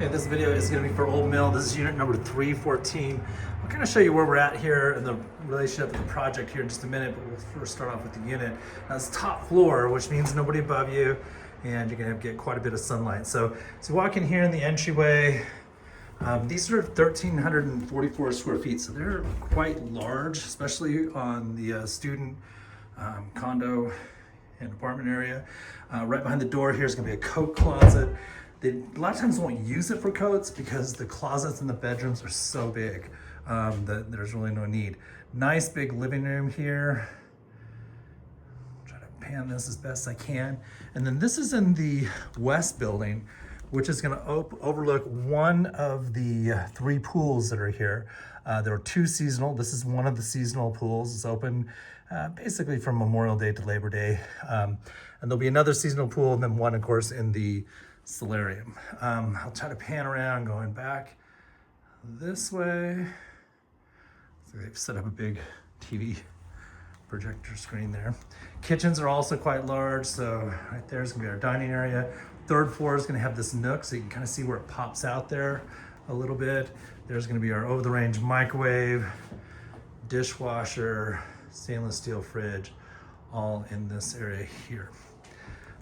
Okay, this video is going to be for Old Mill. This is unit number 314. I'll kind of show you where we're at here in the relationship of the project here in just a minute, but we'll first start off with the unit. Now, it's top floor, which means nobody above you, and you're going to get quite a bit of sunlight. So you walk in here in the entryway. These are 1,344 square feet, so they're quite large, especially on the student condo and apartment area. Right behind the door here is going to be a coat closet. They a lot of times won't use it for coats because the closets in the bedrooms are so big that there's really no need. Nice big living room here. Try to pan this as best I can. And then this is in the west building, which is going to overlook one of the three pools that are here. There are two seasonal. This is one of the seasonal pools. It's open basically from Memorial Day to Labor Day. And there'll be another seasonal pool and then one, of course, in the solarium. I'll try to pan around going back this way. So they've set up a big TV projector screen there. Kitchens are also quite large. So right there is gonna be our dining area. Third floor is gonna have this nook so you can kind of see where it pops out there a little bit. There's gonna be our over-the-range microwave, dishwasher, stainless steel fridge, all in this area here.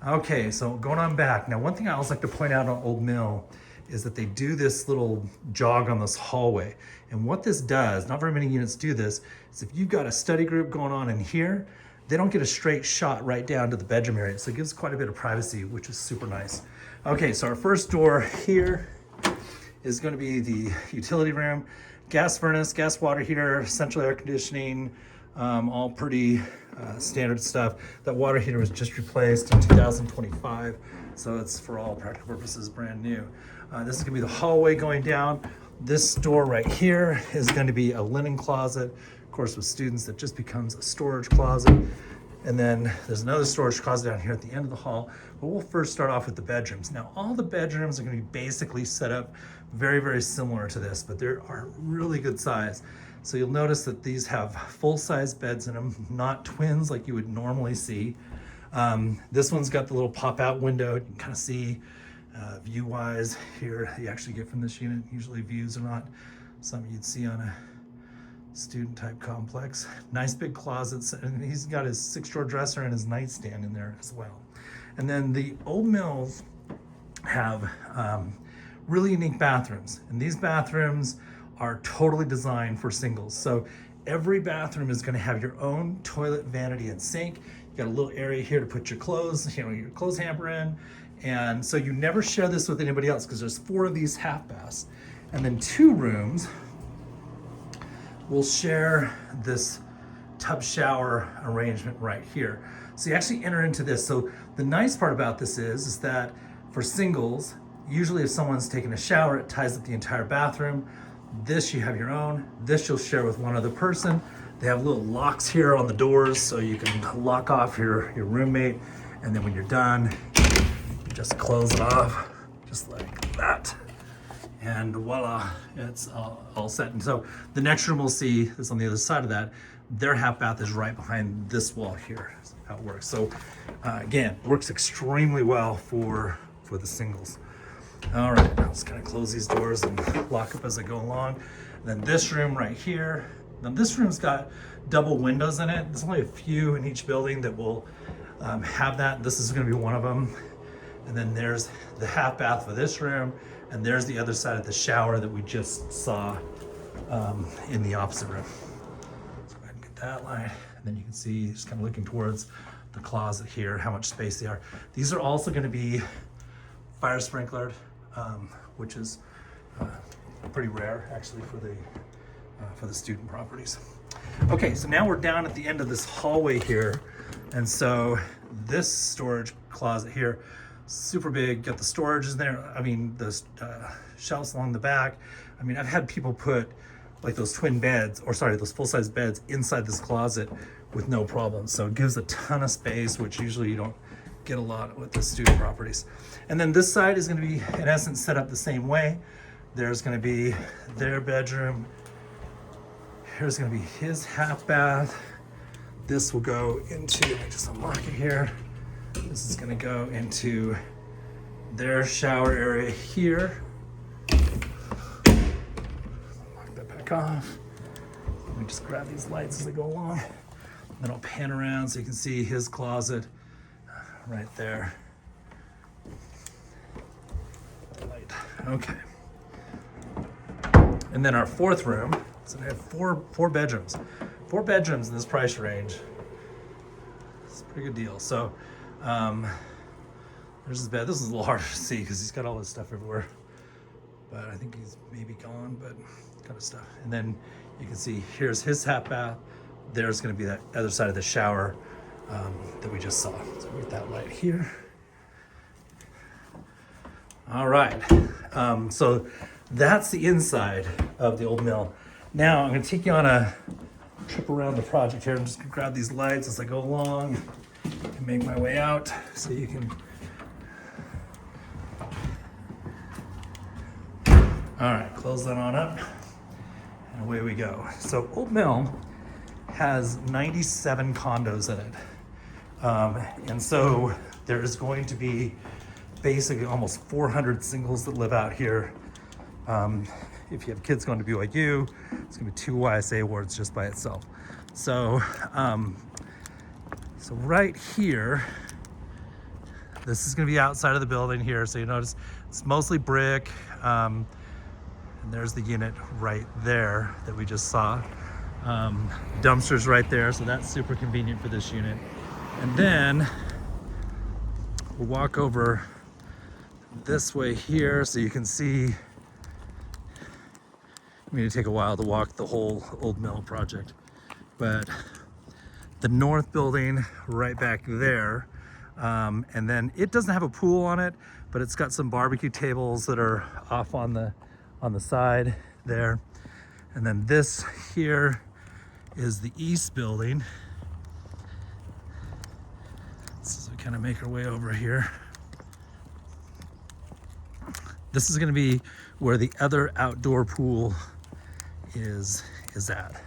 Okay, so going on back. Now, one thing I always like to point out on Old Mill is that they do this little jog on this hallway. And what this does, not very many units do this, is if you've got a study group going on in here, they don't get a straight shot right down to the bedroom area. So it gives quite a bit of privacy, which is super nice. Okay, so our first door here is going to be the utility room. Gas furnace, gas water heater, central air conditioning, all pretty standard stuff. That water heater was just replaced in 2025, so it's for all practical purposes brand new. This is gonna be the hallway going down. This door right here is going to be a linen closet. Of course, with students, that just becomes a storage closet. And then there's another storage closet down here at the end of the hall. But we'll first start off with the bedrooms. Now, all the bedrooms are going to be basically set up very, very similar to this, but they are really good size. So you'll notice that these have full-size beds in them, not twins like you would normally see. This one's got the little pop-out window. You can kind of see view-wise here you actually get from this unit. Usually views are not something you'd see on a student-type complex. Nice big closets, and he's got his 6-drawer dresser and his nightstand in there as well. And then the Old Mills have really unique bathrooms, and these bathrooms are totally designed for singles. So every bathroom is gonna have your own toilet, vanity, and sink. You got a little area here to put your clothes, your clothes hamper in. And so you never share this with anybody else because there's 4 of these half baths. And then 2 rooms will share this tub shower arrangement right here. So you actually enter into this. So the nice part about this is that for singles, usually if someone's taking a shower, it ties up the entire bathroom. This you have your own. This you'll share with one other person. They have little locks here on the doors so you can lock off your roommate. And then when you're done, you just close it off just like that. And voila, it's all set. And so the next room we'll see is on the other side of that. Their half bath is right behind this wall here. That's how it works. So again, works extremely well for the singles. All right, now let's kind of close these doors and lock up as I go along. And then this room right here. Now this room's got double windows in it. There's only a few in each building that will have that. This is gonna be one of them. And then there's the half bath for this room. And there's the other side of the shower that we just saw in the opposite room. So go ahead and get that line. And then you can see, just kind of looking towards the closet here, how much space they are. These are also gonna be fire sprinklered, which is pretty rare actually for the student properties. Okay, so now we're down at the end of this hallway here. And so this storage closet here, super big, got the storage in there. I mean, the shelves along the back. I mean, I've had people put like those twin beds, or sorry, those full-size beds inside this closet with no problem. So it gives a ton of space, which usually you don't get a lot with the student properties. And then this side is gonna be, in essence, set up the same way. There's gonna be their bedroom. Here's gonna be his half bath. This will go into, let me just unlock it here. This is gonna go into their shower area here. back off. Let me just grab these lights as I go along. Then I'll pan around so you can see his closet right there. Light. Okay. And then our fourth room. So we have four bedrooms. 4 bedrooms in this price range. It's a pretty good deal. So there's his bed. This is a little harder to see because he's got all his stuff everywhere. But I think he's maybe gone, but got his stuff. And then you can see here's his half bath. There's going to be that other side of the shower that we just saw. So we get that light here. All right. So that's the inside of the old mill. Now I'm going to take you on a trip around the project here. I'm just going to grab these lights as I go along and make my way out so you can. All right, close that on up and away we go. So Old Mill has 97 condos in it. And so there's going to be basically almost 400 singles that live out here. If you have kids going to BYU, it's gonna be 2 YSA awards just by itself. So, so right here, this is gonna be outside of the building here. So you notice it's mostly brick. And there's the unit right there that we just saw. Dumpsters right there, so that's super convenient for this unit. And then we'll walk over this way here so you can see. I mean, it'd take a while to walk the whole Old Mill project, but the north building right back there, and then it doesn't have a pool on it, but it's got some barbecue tables that are off on the side there. And then this here is the east building. So we kind of make our way over here. This is going to be where the other outdoor pool is at.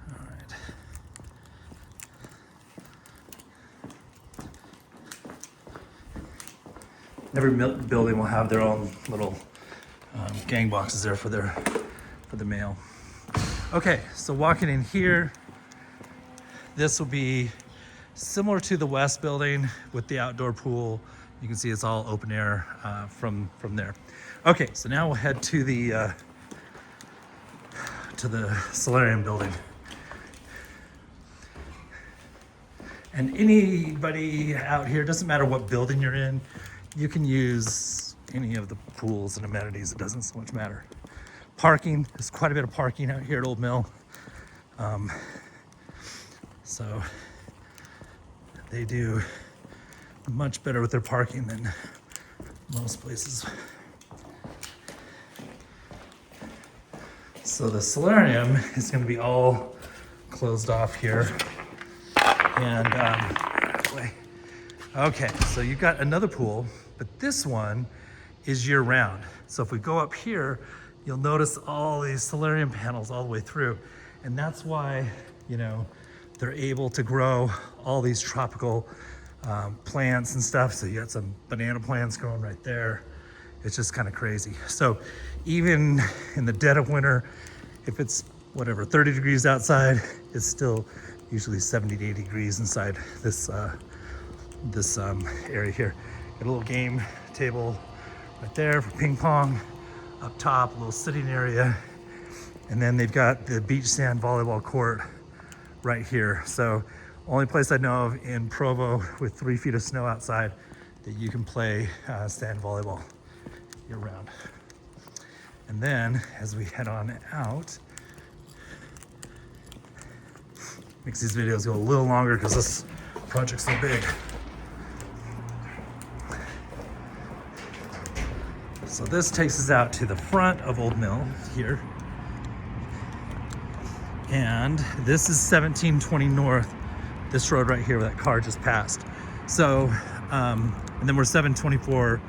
All right. Every building will have their own little gang boxes there for the mail. Okay, so walking in here, this will be similar to the west building with the outdoor pool. You can see it's all open air from there. Okay, so now we'll head to the solarium building. And anybody out here, doesn't matter what building you're in, you can use any of the pools and amenities. It doesn't so much matter. Parking, there's quite a bit of parking out here at Old Mill. So they do much better with their parking than most places. So the solarium is going to be all closed off here. And okay, so you've got another pool, but this one is year round. So if we go up here, you'll notice all these solarium panels all the way through. And that's why, you know, they're able to grow all these tropical plants and stuff. So you got some banana plants growing right there. It's just kind of crazy. So even in the dead of winter, if it's whatever, 30 degrees outside, it's still usually 70 to 80 degrees inside this area here. Got a little game table right there for ping pong. Up top, a little sitting area. And then they've got the beach sand volleyball court right here. So only place I know of in Provo with 3 feet of snow outside that you can play sand volleyball year round. And then as we head on out, makes these videos go a little longer because this project's so big. So this takes us out to the front of Old Mill here. And this is 1720 North, this road right here where that car just passed. So, and then we're 724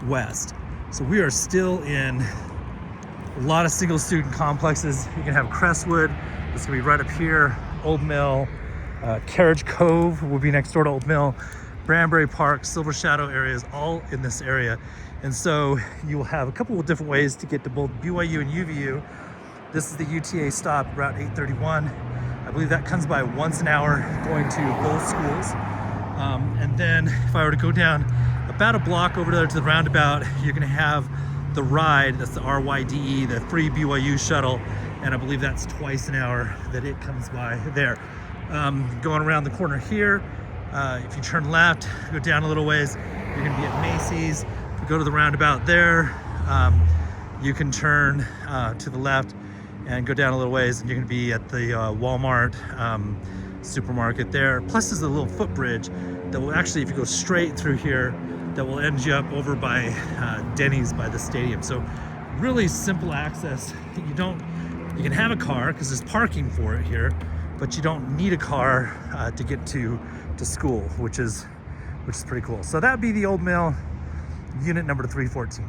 West. So we are still in a lot of single student complexes. You can have Crestwood, it's gonna be right up here, Old Mill, Carriage Cove will be next door to Old Mill. Branbury Park, Silver Shadow areas, all in this area. And so you will have a couple of different ways to get to both BYU and UVU. This is the UTA stop, Route 831. I believe that comes by once an hour going to both schools. And then if I were to go down about a block over there to the roundabout, you're gonna have the ride, that's the RYDE, the free BYU shuttle. And I believe that's twice an hour that it comes by there. Going around the corner here, if you turn left, go down a little ways, you're gonna be at Macy's. If you go to the roundabout there, you can turn to the left and go down a little ways, and you're gonna be at the Walmart supermarket there. Plus there's a little footbridge that will actually, if you go straight through here, that will end you up over by Denny's by the stadium. So really simple access. You can have a car because there's parking for it here, but you don't need a car to get to school, which is pretty cool. So that'd be the Old Mill, unit number 314.